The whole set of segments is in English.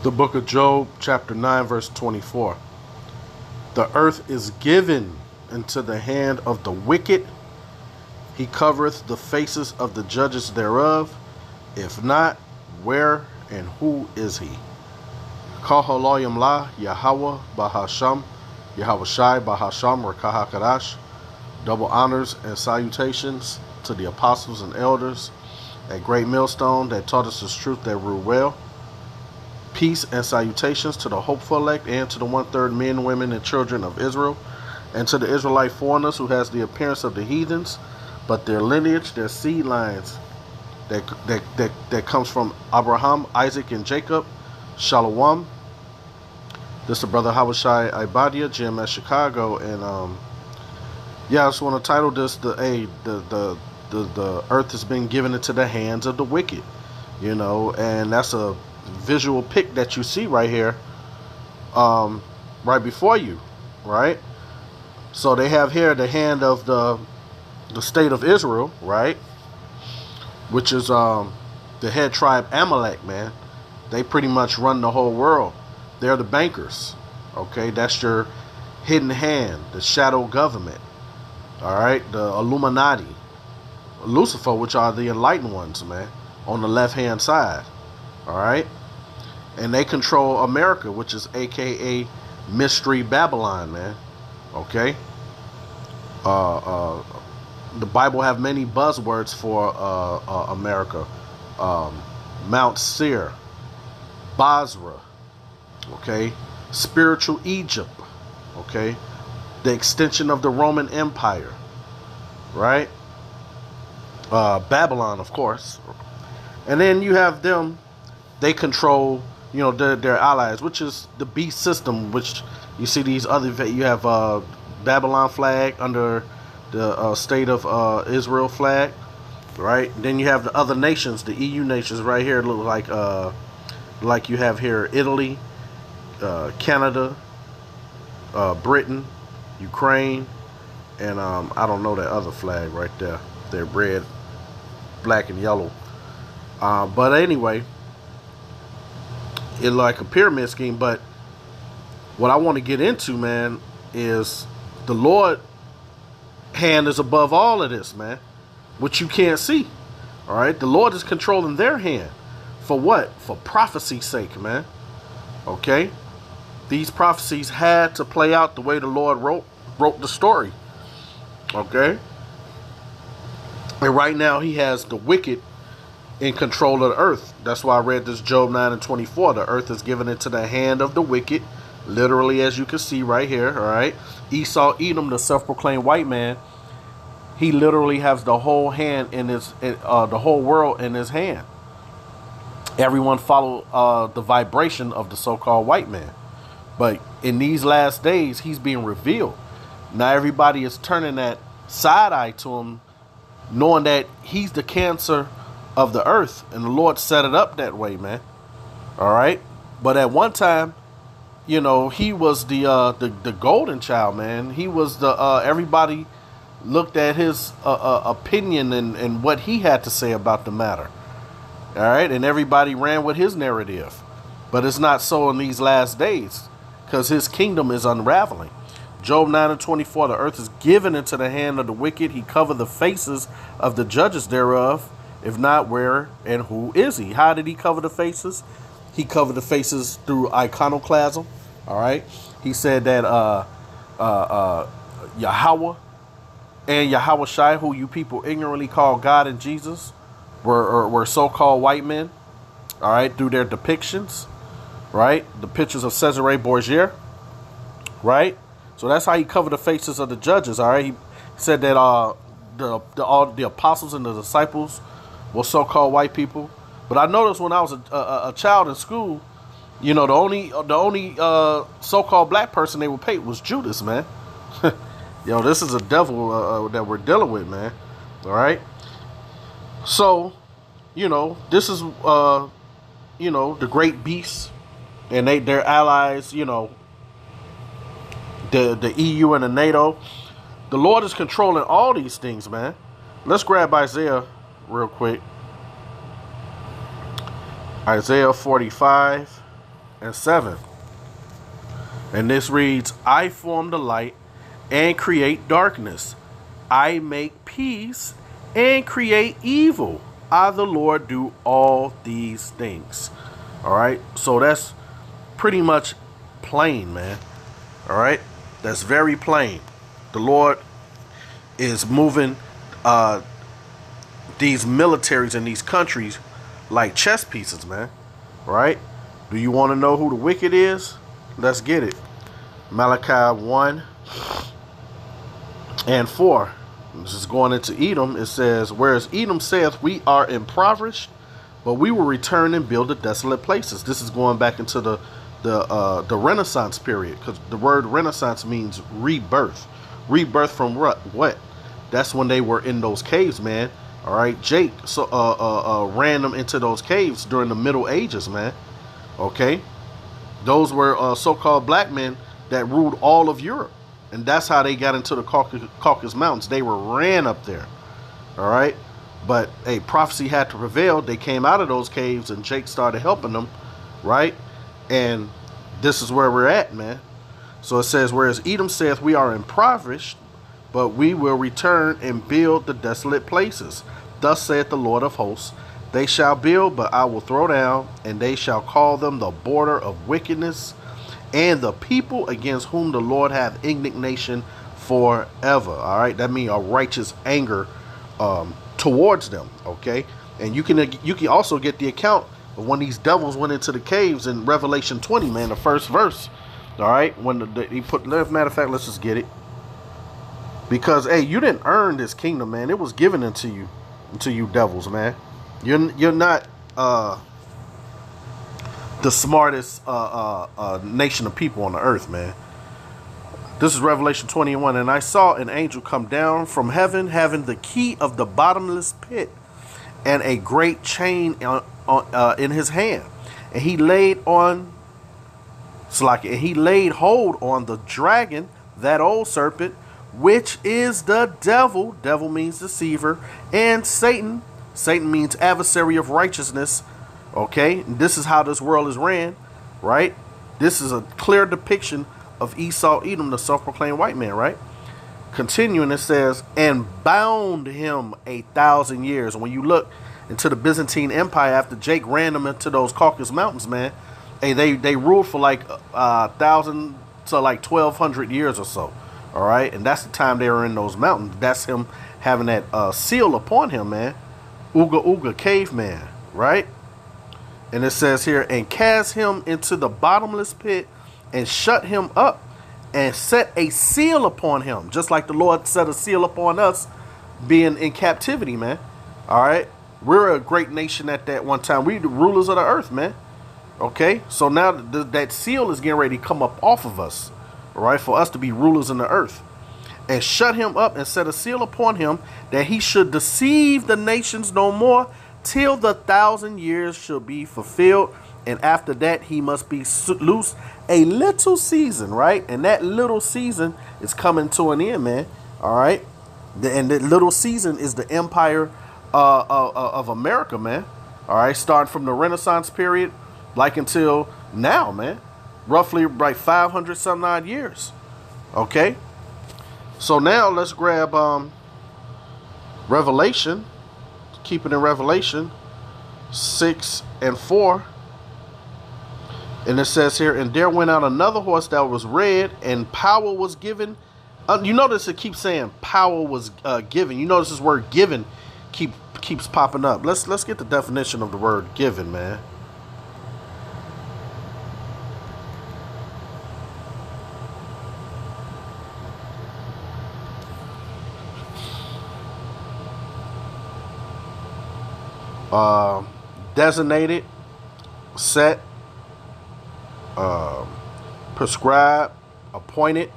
The book of Job, chapter 9, verse 24. The earth is given into the hand of the wicked. He covereth the faces of the judges thereof. If not, where and who is he? Kahaloyam la Yahawah Bahasham, Yahawah Shai Bahasham Rakahakadash. Double honors and salutations to the apostles and elders at Great Millstone that taught us this truth that rule well. Peace and salutations to the hopeful elect and to the 1/3 men, women, and children of Israel, and to the Israelite foreigners who has the appearance of the heathens, but their lineage, their seed lines, that comes from Abraham, Isaac, and Jacob. Shalom. This is the brother Hawashai Ibadia, GMS Chicago, and I just want to title this the earth has been given into the hands of the wicked, and that's a visual pic that you see right here, right before you, right? So they have here the hand of the state of Israel, right? Which is the head tribe Amalek, man. They pretty much run the whole world. They're the bankers, okay? That's your hidden hand, the shadow government, all right? The Illuminati, Lucifer, which are the enlightened ones, man, on the left-hand side, all right? And they control America, which is AKA Mystery Babylon, man. Okay. The Bible have many buzzwords for America. Mount Seir, Basra, okay, spiritual Egypt, okay, the extension of the Roman Empire, right? Babylon, of course. And then you have them, they control, their allies, which is the beast system, which you see these other, you have Babylon flag under the state of Israel flag, right? Then you have the other nations, the EU nations right here, look like you have here Italy, Canada, Britain, Ukraine, and I don't know that other flag right there. They're red, black, and yellow. But anyway, it's like a pyramid scheme. But what I want to get into, man, is the Lord hand is above all of this, man, which you can't see. All right, the Lord is controlling their hand. For what? For prophecy's sake, man. Okay, these prophecies had to play out the way the Lord wrote the story. Okay, and right now he has the wicked in control of the earth. That's why I read this Job 9 and 24. The earth is given into the hand of the wicked, literally, as you can see right here. All right, Esau Edom, the self-proclaimed white man, he literally has the whole hand in his, the whole world in his hand. Everyone follow the vibration of the so-called white man. But in these last days, he's being revealed. Now everybody is turning that side eye to him, knowing that he's the cancer of the earth, and the Lord set it up that way, man. All right, but at one time, he was the golden child, man. He was the everybody looked at his opinion and what he had to say about the matter. All right, and everybody ran with his narrative, but it's not so in these last days, because his kingdom is unraveling. Job 9 and 24. The earth is given into the hand of the wicked. He covered the faces of the judges thereof. If not, where and who is he? How did he cover the faces? He covered the faces through iconoclasm. All right. He said that Yahawah and Yahawah Shai, who you people ignorantly call God and Jesus, were so-called white men. All right. Through their depictions. Right. The pictures of Cesare Borgia. Right. So that's how he covered the faces of the judges. All right. He said that all the apostles and the disciples were so-called white people. But I noticed when I was a child in school, the only so-called black person they would paint was Judas, man. This is a devil that we're dealing with, man. All right. So, this is the great beasts and their allies. The EU and the NATO. The Lord is controlling all these things, man. Let's grab Isaiah real quick. Isaiah 45. and 7. And this reads, I form the light and create darkness. I make peace and create evil. I, the Lord, do all these things. All right. So that's pretty much plain, man. All right. That's very plain. The Lord is moving these militaries in these countries like chess pieces, man. Right? Do you want to know who the wicked is? Let's get it. Malachi 1 and 4. This is going into Edom. It says, whereas Edom saith, we are impoverished, but we will return and build the desolate places. This is going back into the Renaissance period, because the word Renaissance means rebirth. Rebirth from what? That's when they were in those caves, man. All right, Jake ran them into those caves during the Middle Ages, man. Okay, those were so-called black men that ruled all of Europe, and that's how they got into the Caucasus Mountains. They were ran up there. All right, but hey, prophecy had to prevail. They came out of those caves, and Jake started helping them, right? And this is where we're at, man. So it says, whereas Edom saith, we are impoverished, but we will return and build the desolate places. Thus saith the Lord of hosts, they shall build, but I will throw down, and they shall call them the border of wickedness, and the people against whom the Lord hath indignation forever. All right, that means a righteous anger towards them. Okay, and you can also get the account of when these devils went into the caves in Revelation 20, man, the first verse. All right, when he put, matter of fact, let's just get it, because hey, you didn't earn this kingdom, man. It was given into you devils, man. You're not the smartest nation of people on the earth, man. This is Revelation 21. And I saw an angel come down from heaven, having the key of the bottomless pit and a great chain in his hand. And he laid hold on the dragon, that old serpent, which is the devil. Devil means deceiver. And Satan. Satan means adversary of righteousness. Okay, and this is how this world is ran, right? This is a clear depiction of Esau, Edom, the self-proclaimed white man, right? Continuing, it says, and bound him 1,000 years. When you look into the Byzantine Empire after Jake ran them into those Caucasus Mountains, man, hey, they ruled for like 1,000 to like 1,200 years or so. All right, and that's the time they were in those mountains. That's him having that seal upon him, man. Ooga Ooga caveman, right? And it says here, and cast him into the bottomless pit and shut him up and set a seal upon him, just like the Lord set a seal upon us being in captivity, man. All right, we're a great nation at that one time. We the rulers of the earth, man. Okay, so now that seal is getting ready to come up off of us, all right, for us to be rulers in the earth. And shut him up and set a seal upon him, that he should deceive the nations no more, till the 1,000 years shall be fulfilled. And after that, he must be loose a little season, right? And that little season is coming to an end, man. All right. And that little season is the empire of America, man. All right. Starting from the Renaissance period, like until now, man. Roughly like 500 some odd years. Okay. So now let's grab Revelation, keeping in Revelation 6 and 4. And it says here, and there went out another horse that was red, and power was given. You notice it keeps saying power was given. You notice this word given keeps popping up. Let's get the definition of the word given, man. Designated, set, prescribed, appointed,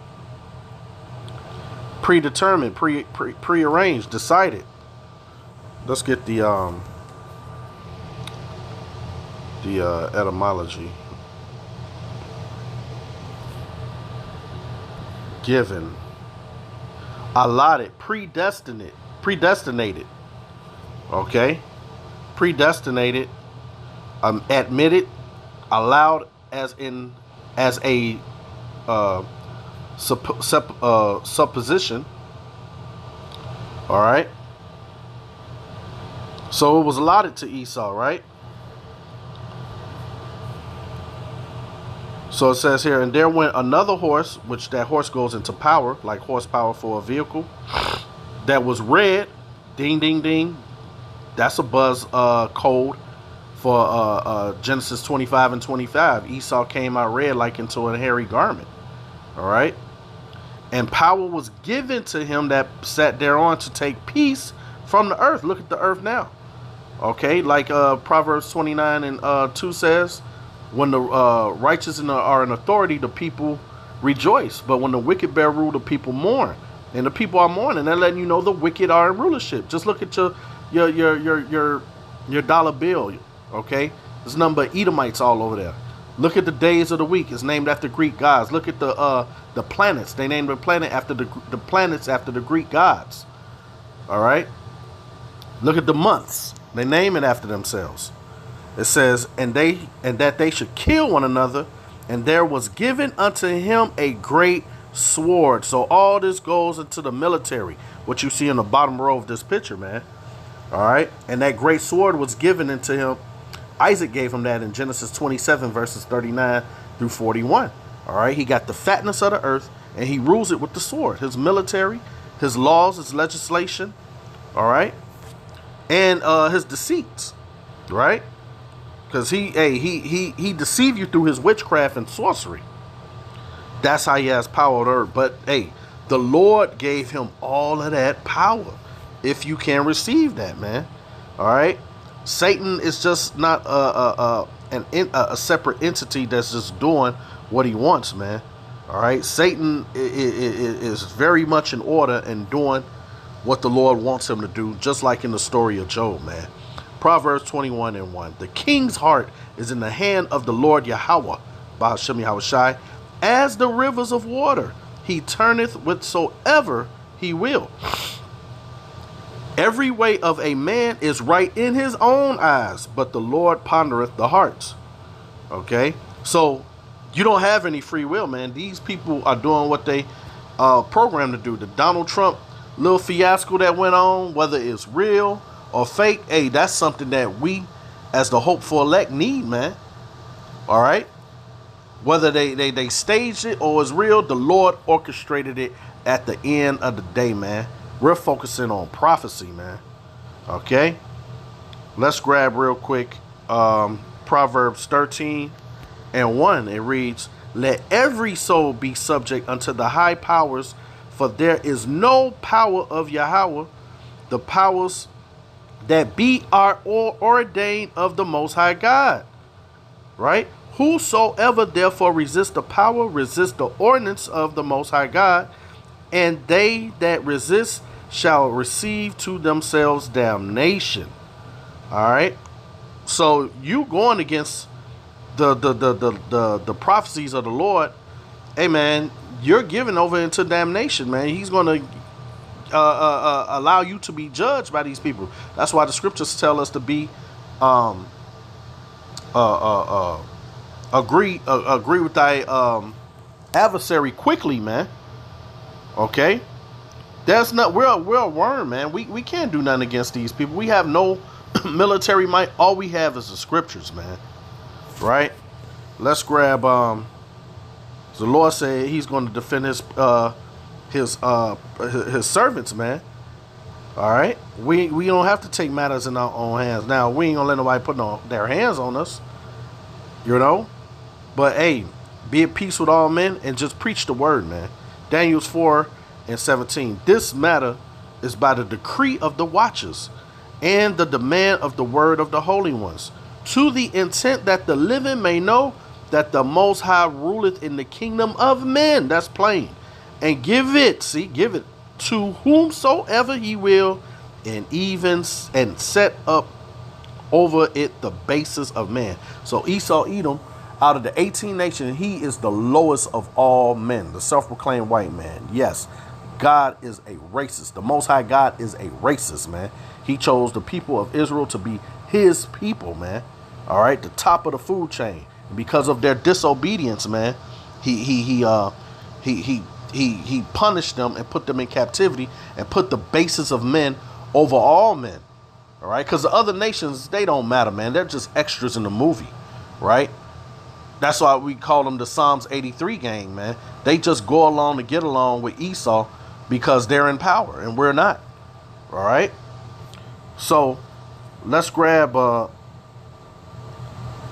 predetermined, prearranged, decided. Let's get the etymology. Given, allotted, predestinated. Okay. Predestinated, admitted, allowed, as a supposition. All right. So it was allotted to Esau, right? So it says here, and there went another horse, which that horse goes into power, like horsepower for a vehicle, that was red. Ding, ding, ding. That's a buzz code for Genesis 25 and 25. Esau came out red like into a hairy garment. All right. And power was given to him that sat thereon to take peace from the earth. Look at the earth now. Okay, like Proverbs 29 and 2 says, when the righteous are in authority, the people rejoice. But when the wicked bear rule, the people mourn. And the people are mourning. They're letting you know the wicked are in rulership. Just look at your dollar bill. Okay, there's nothing but Edomites all over there. Look at the days of the week. It's named after Greek gods. Look at the planets. They named the planet after the planets after the Greek gods. All right. Look at the months. They name it after themselves. It says, and that they should kill one another, and there was given unto him a great sword. So all this goes into the military. What you see in the bottom row of this picture, man. All right. And that great sword was given into him. Isaac gave him that in Genesis 27 verses 39 through 41. All right. He got the fatness of the earth, and he rules it with the sword. His military, his laws, his legislation. All right. And his deceits. Right. Because he deceived you through his witchcraft and sorcery. That's how he has power on earth. But hey, the Lord gave him all of that power. If you can receive that, man. All right. Satan is just not a separate entity that's just doing what he wants, man. All right. Satan is very much in order and doing what the Lord wants him to do, just like in the story of Job, man. Proverbs 21 and 1. The king's heart is in the hand of the Lord Yahawah, Bahashem Yahawashi, as the rivers of water. He turneth whatsoever he will. Every way of a man is right in his own eyes, but the Lord pondereth the hearts. Okay? So you don't have any free will, man. These people are doing what they programmed to do. The Donald Trump little fiasco that went on, whether it's real or fake, hey, that's something that we as the hopeful elect need, man. All right? Whether they staged it or it's real, the Lord orchestrated it at the end of the day, man. We're focusing on prophecy, man. Okay? Let's grab real quick Proverbs 13 and 1. It reads, let every soul be subject unto the high powers, for there is no power of Yahawah. The powers that be are all ordained of the Most High God. Right? Whosoever therefore resist the power, resist the ordinance of the Most High God, and they that resist shall receive to themselves damnation. All right. So you going against the prophecies of the Lord, hey man, you're given over into damnation, man. He's going to allow you to be judged by these people. That's why the scriptures tell us to be agree with thy adversary quickly, man. Okay, that's not we're a worm, man. We can't do nothing against these people. We have no military might. All we have is the scriptures, man. Right? Let's grab the Lord said he's going to defend his servants, man. All right, we don't have to take matters in our own hands. Now we ain't gonna let nobody put their hands on us, you know. But hey, be at peace with all men and just preach the word, man. Daniel 4 and 17. This matter is by the decree of the watchers and the demand of the word of the holy ones, to the intent that the living may know that the Most High ruleth in the kingdom of men. That's plain. And give it to whomsoever he will, and set up over it the basis of man. So Esau, Edom, out of the 18 nations, he is the lowest of all men, the self-proclaimed white man. Yes, God is a racist. The Most High God is a racist, man. He chose the people of Israel to be his people, man. All right, the top of the food chain. Because of their disobedience, man, he punished them and put them in captivity and put the basis of men over all men. All right, because the other nations, they don't matter, man. They're just extras in the movie, right? That's why we call them the Psalms 83 gang, man. They just go along to get along with Esau because they're in power and we're not. All right. So let's grab a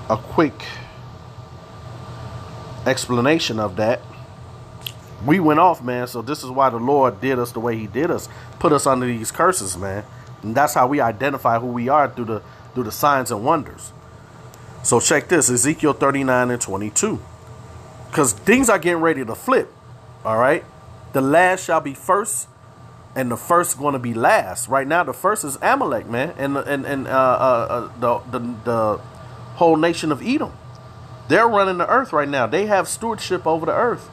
quick explanation of that. We went off, man. So this is why the Lord did us the way he did us, put us under these curses, man. And that's how we identify who we are through the signs and wonders. So check this, Ezekiel 39 and 22. Because things are getting ready to flip. All right. The last shall be first, and the first going to be last. Right now, the first is Amalek, man, and the whole nation of Edom. They're running the earth right now. They have stewardship over the earth.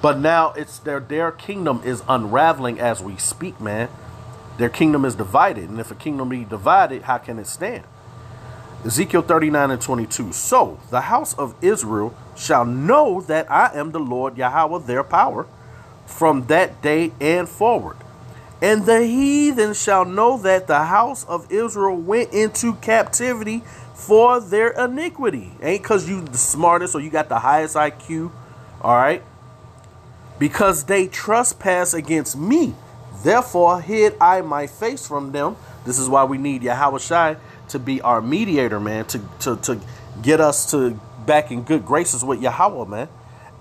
But now it's their kingdom is unraveling as we speak, man. Their kingdom is divided. And if a kingdom be divided, how can it stand? Ezekiel 39 and 22. So the house of Israel shall know that I am the Lord Yahawah, their power, from that day and forward. And the heathen shall know that the house of Israel went into captivity for their iniquity. Ain't because you the smartest or you got the highest IQ. All right. Because they trespass against me. Therefore hid I my face from them. This is why we need Yahawah to be our mediator, man, to get us to back in good graces with Yahawah, man,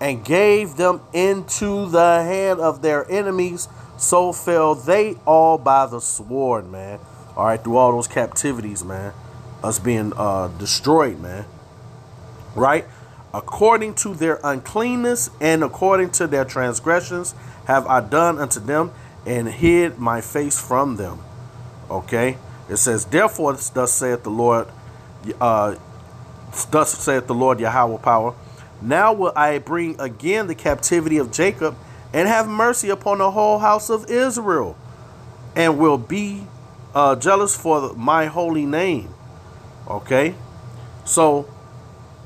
and gave them into the hand of their enemies. So fell they all by the sword, man. All right, through all those captivities, man, us being destroyed, man. Right? According to their uncleanness and according to their transgressions have I done unto them, and hid my face from them. Okay. It says, therefore, thus saith the Lord, Yahawah power. Now will I bring again the captivity of Jacob and have mercy upon the whole house of Israel, and will be jealous for my holy name. Okay. So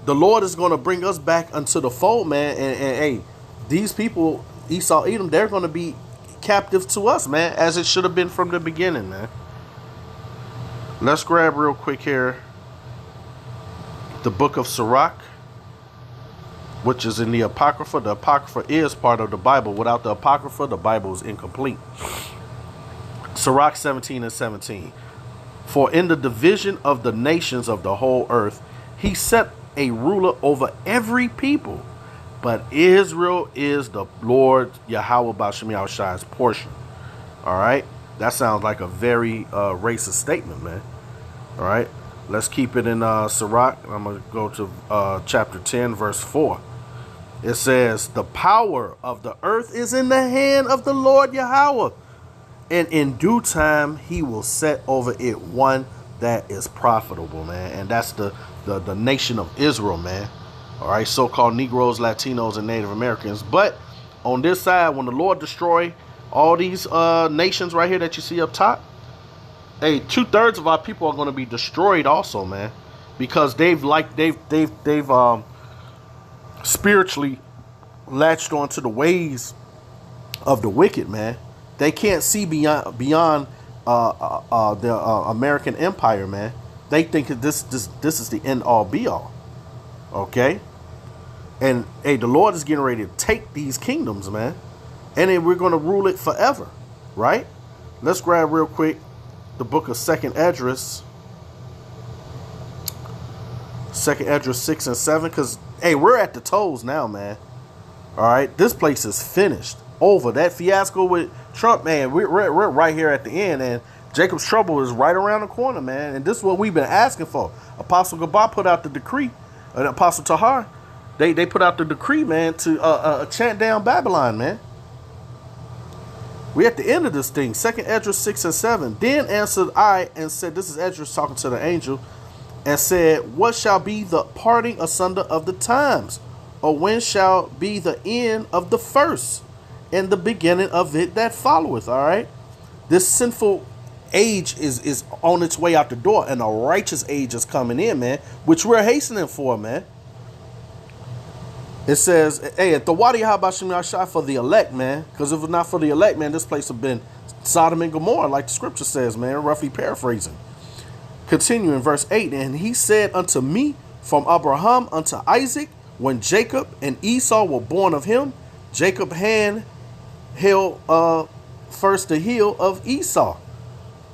the Lord is going to bring us back unto the fold, man. And hey, these people, Esau, Edom, they're going to be captive to us, man, as it should have been from the beginning, man. Let's grab real quick here the book of Sirach, which is in the Apocrypha. The Apocrypha is part of the Bible. Without the Apocrypha, the Bible is incomplete. Sirach 17 and 17. For in the division of the nations of the whole earth, he set a ruler over every people. But Israel is the Lord Yahawah Ba'Shem Yahweh's portion. All right. That sounds like a very racist statement, man. All right. Let's keep it in Sirach. I'm going to go to chapter 10, verse 4. It says, the power of the earth is in the hand of the Lord Yahawah, and in due time he will set over it one that is profitable, man. And that's the nation of Israel, man. All right, so-called Negroes, Latinos, and Native Americans. But on this side, when the Lord destroy all these nations right here that you see up top, hey, 2/3 of our people are going to be destroyed also, man, because they've spiritually latched onto the ways of the wicked, man. They can't see beyond the American empire, man. They think that this is the end all be all. Okay. And hey, the Lord is getting ready to take these kingdoms, man, and then we're going to rule it forever, right? Let's grab real quick the book of Second Esdras 6 and 7, because hey, we're at the toes now, man. All right, this place is finished, over. That fiasco with Trump, man, we're right here at the end, and Jacob's trouble is right around the corner, man. And this is what we've been asking for. Apostle Gabah put out the decree, and Apostle Tahar, they put out the decree, man, to chant down Babylon, man. We at the end of this thing. Second Esdras 6 and 7. Then answered I and said, this is Esdras talking to the angel, and said, what shall be the parting asunder of the times? Or when shall be the end of the first, and the beginning of it that followeth? All right. This sinful age is on its way out the door, and a righteous age is coming in, man, which we're hastening for, man. It says, hey, at the Wadi Habashim Yashai for the elect, man. Because if it was not for the elect, man, this place would have been Sodom and Gomorrah, like the scripture says, man, roughly paraphrasing. Continuing, verse 8, and he said unto me, from Abraham unto Isaac, when Jacob and Esau were born of him, Jacob's hand held first the heel of Esau.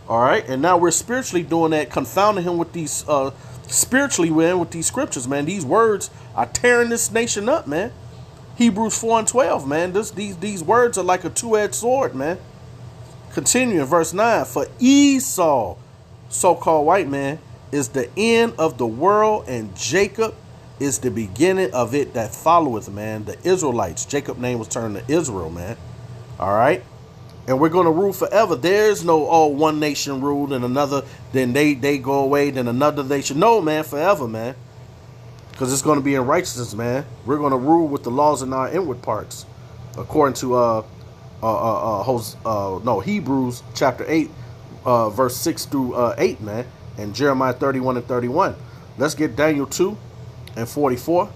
All right, and now we're spiritually doing that, confounding him with these, spiritually, man, with these scriptures, man. These words are tearing this nation up, man. Hebrews 4 and 12, man. These words are like a two-edged sword, man. Continuing, verse 9, for Esau, so-called white man, is the end of the world, and Jacob is the beginning of it that followeth, man. The Israelites. Jacob's name was turned to Israel, man. All right. And we're going to rule forever. There's no, one nation ruled and another, then they go away, then another nation. No, man, forever, man. Because it's going to be in righteousness, man. We're going to rule with the laws in our inward parts. According to Hebrews chapter 8, verse 6 through 8, man. And Jeremiah 31 and 31. Let's get Daniel 2 and 44.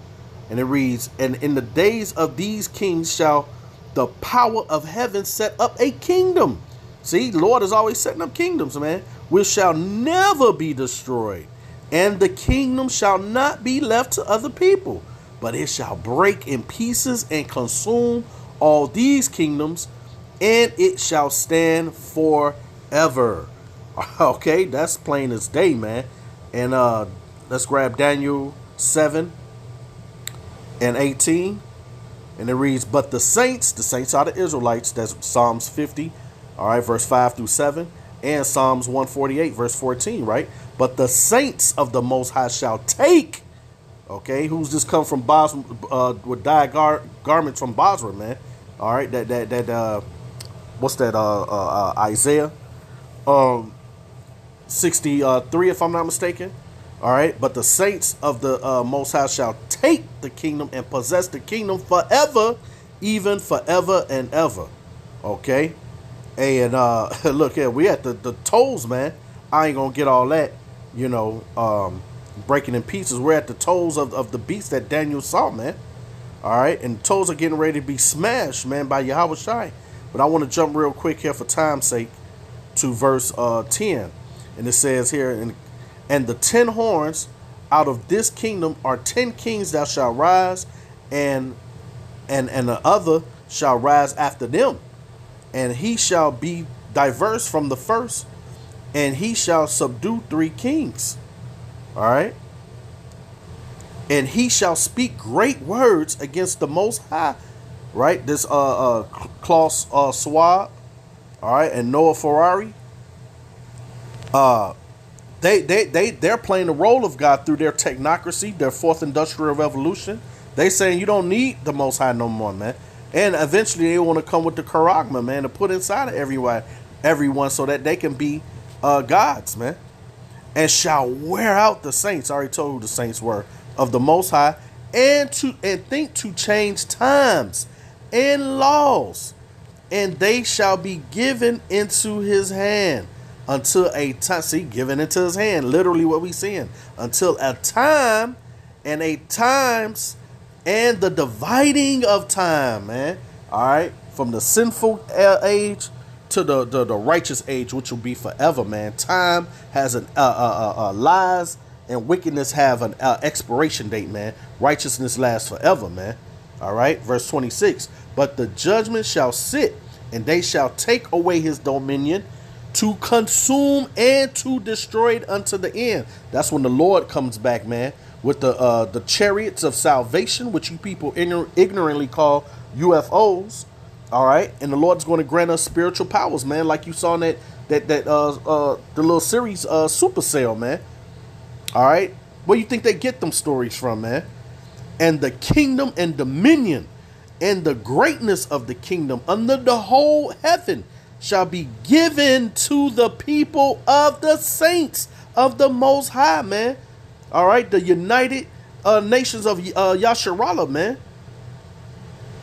And it reads, and in the days of these kings shall the power of heaven set up a kingdom. See, the Lord is always setting up kingdoms, man, which shall never be destroyed. And the kingdom shall not be left to other people, but it shall break in pieces and consume all these kingdoms, and it shall stand forever. Okay, that's plain as day, man. And let's grab Daniel 7 and 18. And it reads, but the saints are the Israelites. That's Psalms 50, all right, verse 5 through 7. And Psalms 148, verse 14, right? But the saints of the Most High shall take, okay, who's just come from Basra, with dyed garments from Basra, man. All right, what's that, Isaiah 63, if I'm not mistaken. All right, but the saints of the Most High shall take the kingdom and possess the kingdom forever, even forever and ever. Okay, and look here, we at the toes, man. I ain't gonna get all that, breaking in pieces. We're at the toes of the beast that Daniel saw, man. All right, and toes are getting ready to be smashed, man, by Yahawah. But I want to jump real quick here for time's sake to verse 10, and it says here, and the 10 horns out of this kingdom are 10 kings that shall rise, and the other shall rise after them, and he shall be diverse from the first, and he shall subdue 3 kings. All right, and he shall speak great words against the Most High. Right, this Klaus Schwab, all right, and Noah Ferrari. They're playing the role of God through their technocracy, their fourth industrial revolution. They saying you don't need the Most High no more, man. And eventually they want to come with the charagma, man, to put inside of everyone so that they can be gods, man. And shall wear out the saints. I already told you who the saints were of the Most High, and think to change times and laws, and they shall be given into his hand. Until a time, see, given into his hand, literally what we seeing. Until a time and a times and the dividing of time, man. All right, from the sinful age to the righteous age, which will be forever, man. Time has an lies and wickedness have an expiration date, man. Righteousness lasts forever, man. All right, verse 26. But the judgment shall sit, and they shall take away his dominion, to consume and to destroy it unto the end. That's when the Lord comes back, man, with the chariots of salvation, which you people ignorantly call UFOs. All right, and the Lord's going to grant us spiritual powers, man, like you saw in the little series Supercell, man. All right, where you think they get them stories from, man? And the kingdom and dominion and the greatness of the kingdom under the whole heaven shall be given to the people of the saints of the Most High, man. All right, the United Nations of Yasharallah, man.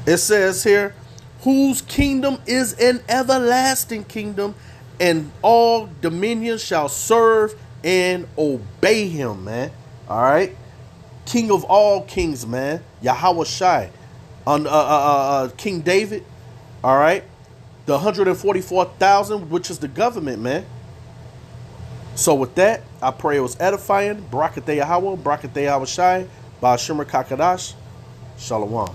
It says here, whose kingdom is an everlasting kingdom, and all dominions shall serve and obey him, man. All right. King of all kings, man. Yahawah Shai. On King David. All right. The 144,000, which is the government, man. So with that, I pray it was edifying. Barakateh Yahawah, Barakateh Yahawah Shai, Ba'ashimra Kakadash. Shalom.